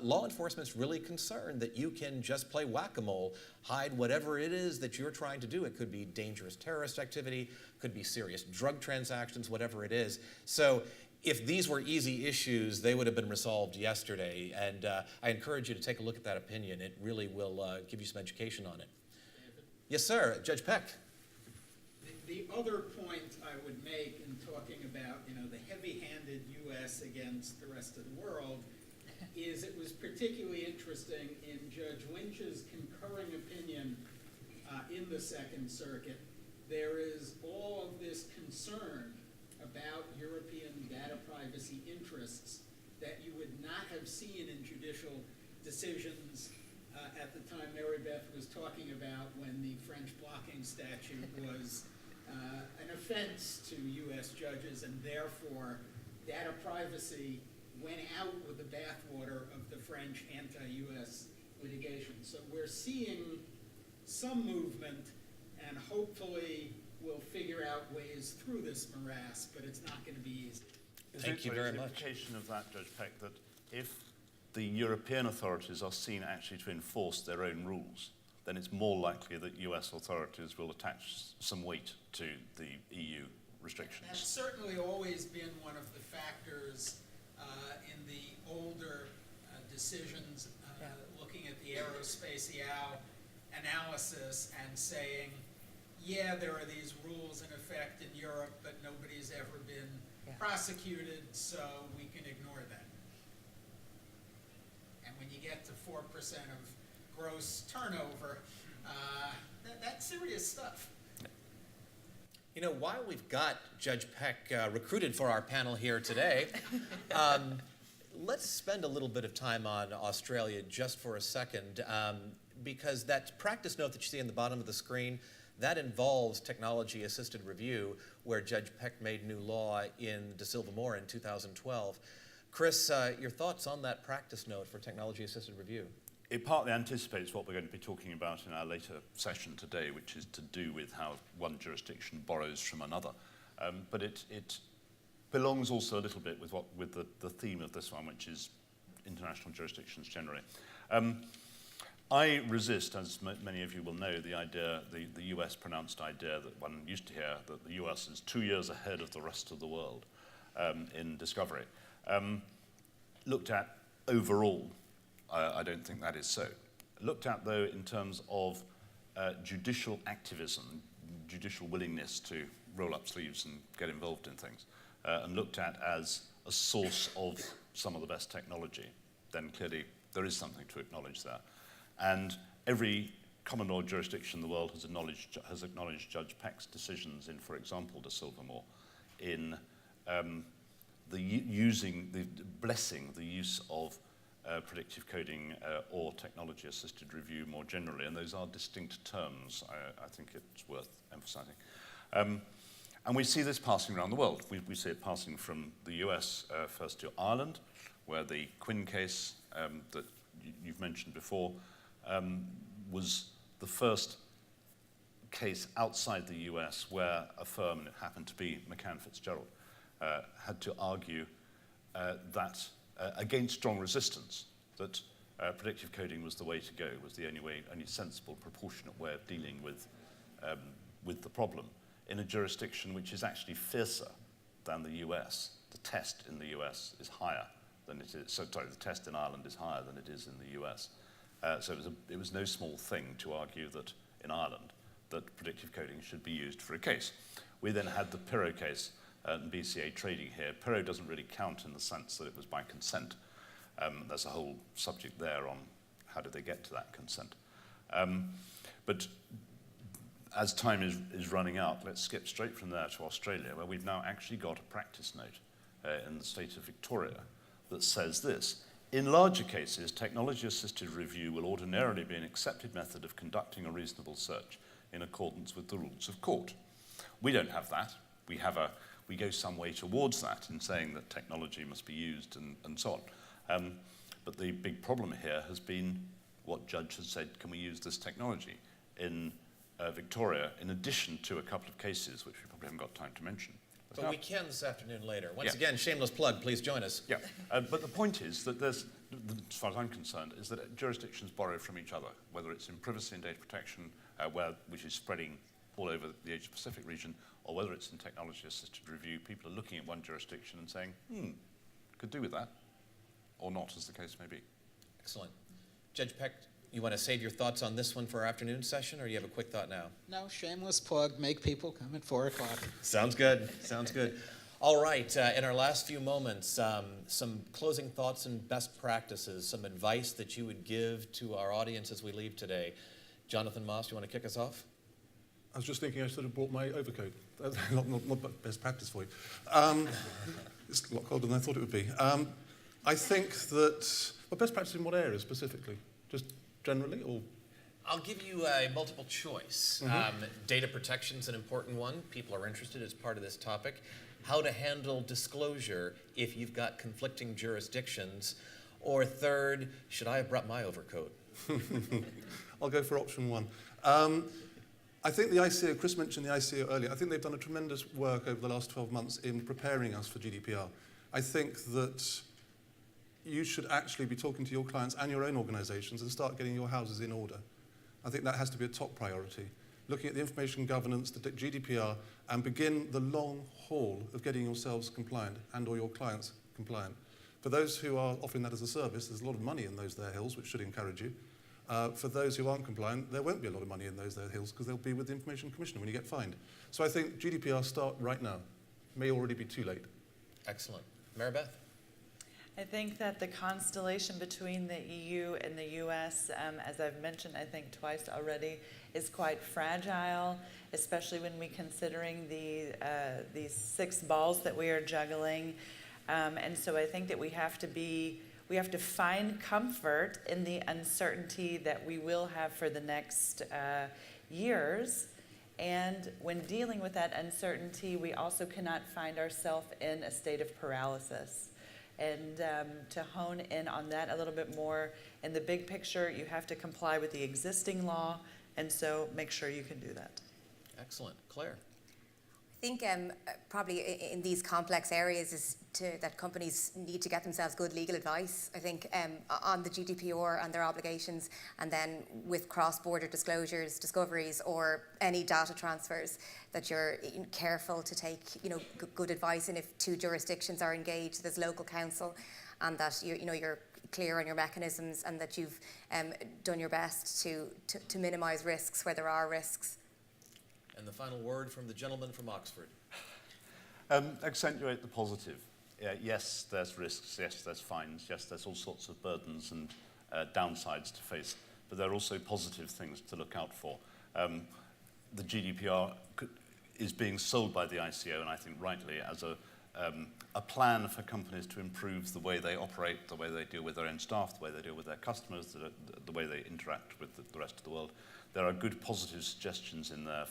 Law enforcement's really concerned that you can just play whack-a-mole, hide whatever it is that you're trying to do. It could be dangerous terrorist activity, could be serious drug transactions, whatever it is. So if these were easy issues, they would have been resolved yesterday. And I encourage you to take a look at that opinion. It really will give you some education on it. Yes, sir. Judge Peck. The other point I would make in talking about, the heavy-handed U.S. against the rest of the world is it was particularly interesting in Judge Lynch's concurring opinion in the Second Circuit. There is all of this concern about European data privacy interests that you would not have seen in judicial decisions at the time Meribeth was talking about when the French blocking statute was defense to U.S. judges, and therefore data privacy went out with the bathwater of the French anti-U.S. litigation. So we're seeing some movement, and hopefully we'll figure out ways through this morass, but it's not going to be easy. Thank you very much. Is the implication of that, Judge Peck, that if the European authorities are seen actually to enforce their own rules, then it's more likely that US authorities will attach some weight to the EU restrictions? That's certainly always been one of the factors in the older decisions looking at the Aerospatiale analysis and saying, yeah, there are these rules in effect in Europe, but nobody's ever been prosecuted, so we can ignore them. And when you get to 4% of gross turnover, that's serious stuff. You know, while we've got Judge Peck recruited for our panel here today, let's spend a little bit of time on Australia just for a second, because that practice note that you see on the bottom of the screen, that involves technology-assisted review, where Judge Peck made new law in De Silva Moore in 2012. Chris, your thoughts on that practice note for technology-assisted review? It partly anticipates what we're going to be talking about in our later session today, which is to do with how one jurisdiction borrows from another. But it belongs also a little bit with the theme of this one, which is international jurisdictions generally. I resist, as many of you will know, the idea, the US pronounced idea that one used to hear, that the US is 2 years ahead of the rest of the world in discovery. Looked at overall, I don't think that is so. Looked at, though, in terms of judicial activism, judicial willingness to roll up sleeves and get involved in things, and looked at as a source of some of the best technology, then clearly there is something to acknowledge there. And every common law jurisdiction in the world has acknowledged Judge Peck's decisions in, for example, De Silva Moore, in blessing the use of predictive coding or technology-assisted review more generally, and those are distinct terms. I think it's worth emphasizing. And we see this passing around the world. We see it passing from the US first to Ireland, where the Quinn case that you've mentioned before was the first case outside the US where a firm, and it happened to be McCann FitzGerald, had to argue that against strong resistance, that predictive coding was the way to go, was the only sensible, proportionate way of dealing with the problem in a jurisdiction which is actually fiercer than the US. The test in the US is higher than it is. The test in Ireland is higher than it is in the US. So it was no small thing to argue that in Ireland that predictive coding should be used for a case. We then had the Pirro case and BCA trading here. Pirro doesn't really count in the sense that it was by consent. There's a whole subject there on how did they get to that consent. But as time is running out, let's skip straight from there to Australia, where we've now actually got a practice note in the state of Victoria that says this: in larger cases, technology-assisted review will ordinarily be an accepted method of conducting a reasonable search in accordance with the rules of court. We don't have that. We go some way towards that in saying that technology must be used and so on. But the big problem here has been what judge has said, can we use this technology? In Victoria, in addition to a couple of cases, which we probably haven't got time to mention. But we can this afternoon later. Once again, shameless plug, please join us. Yeah, but the point is that there's, as far as I'm concerned, is that jurisdictions borrow from each other, whether it's in privacy and data protection, which is spreading all over the Asia-Pacific region, or whether it's in technology-assisted review. People are looking at one jurisdiction and saying, could do with that, or not, as the case may be. Excellent. Judge Peck, you want to save your thoughts on this one for our afternoon session, or you have a quick thought now? No, shameless plug, make people come at 4 o'clock. Sounds good, sounds good. All right, in our last few moments, some closing thoughts and best practices, some advice that you would give to our audience as we leave today. Jonathan Maas, you want to kick us off? I was just thinking I should have brought my overcoat. Not best practice for you. It's a lot colder than I thought it would be. I think that, well, best practice in what area specifically? Just generally, or? I'll give you a multiple choice. Data protection's an important one. People are interested as part of this topic. How to handle disclosure if you've got conflicting jurisdictions. Or third, should I have brought my overcoat? I'll go for option one. I think the ICO, Chris mentioned the ICO earlier, I think they've done a tremendous work over the last 12 months in preparing us for GDPR. I think that you should actually be talking to your clients and your own organizations and start getting your houses in order. I think that has to be a top priority. Looking at the information governance, the GDPR, and begin the long haul of getting yourselves compliant and or your clients compliant. For those who are offering that as a service, there's a lot of money in those there hills, which should encourage you. For those who aren't compliant, there won't be a lot of money in those there hills because they'll be with the Information Commissioner when you get fined. So I think GDPR start right now. May already be too late. Excellent. Meribeth? I think that the constellation between the EU and the US, as I've mentioned, I think twice already, is quite fragile, especially when we're considering these 6 balls that we are juggling. And so I think that we have to find comfort in the uncertainty that we will have for the next years. And when dealing with that uncertainty, we also cannot find ourselves in a state of paralysis. And to hone in on that a little bit more, in the big picture, you have to comply with the existing law, and so make sure you can do that. Excellent. Clare? I think probably in these complex areas is that companies need to get themselves good legal advice. I think on the GDPR and their obligations, and then with cross-border disclosures, discoveries, or any data transfers, that you're careful to take good advice. And if 2 jurisdictions are engaged, there's local counsel, and that you're clear on your mechanisms, and that you've done your best to minimise risks where there are risks. And the final word from the gentleman from Oxford. Accentuate the positive. Yes, there's risks. Yes, there's fines. Yes, there's all sorts of burdens and downsides to face. But there are also positive things to look out for. The GDPR is being sold by the ICO, and I think rightly, as a plan for companies to improve the way they operate, the way they deal with their own staff, the way they deal with their customers, the way they interact with the rest of the world. There are good positive suggestions in there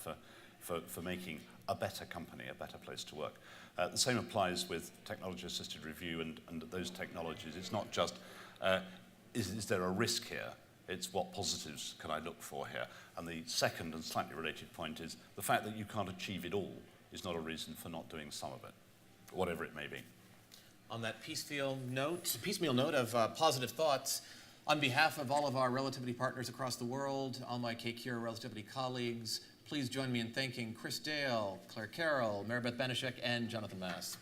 for making a better company, a better place to work. The same applies with technology-assisted review and those technologies. It's not just, is there a risk here? It's what positives can I look for here? And the second and slightly related point is the fact that you can't achieve it all is not a reason for not doing some of it, whatever it may be. On that piecemeal note of positive thoughts, on behalf of all of our Relativity partners across the world, all my kCura Relativity colleagues, please join me in thanking Chris Dale, Clare Carroll, Meribeth Banaschik, and Jonathan Maas.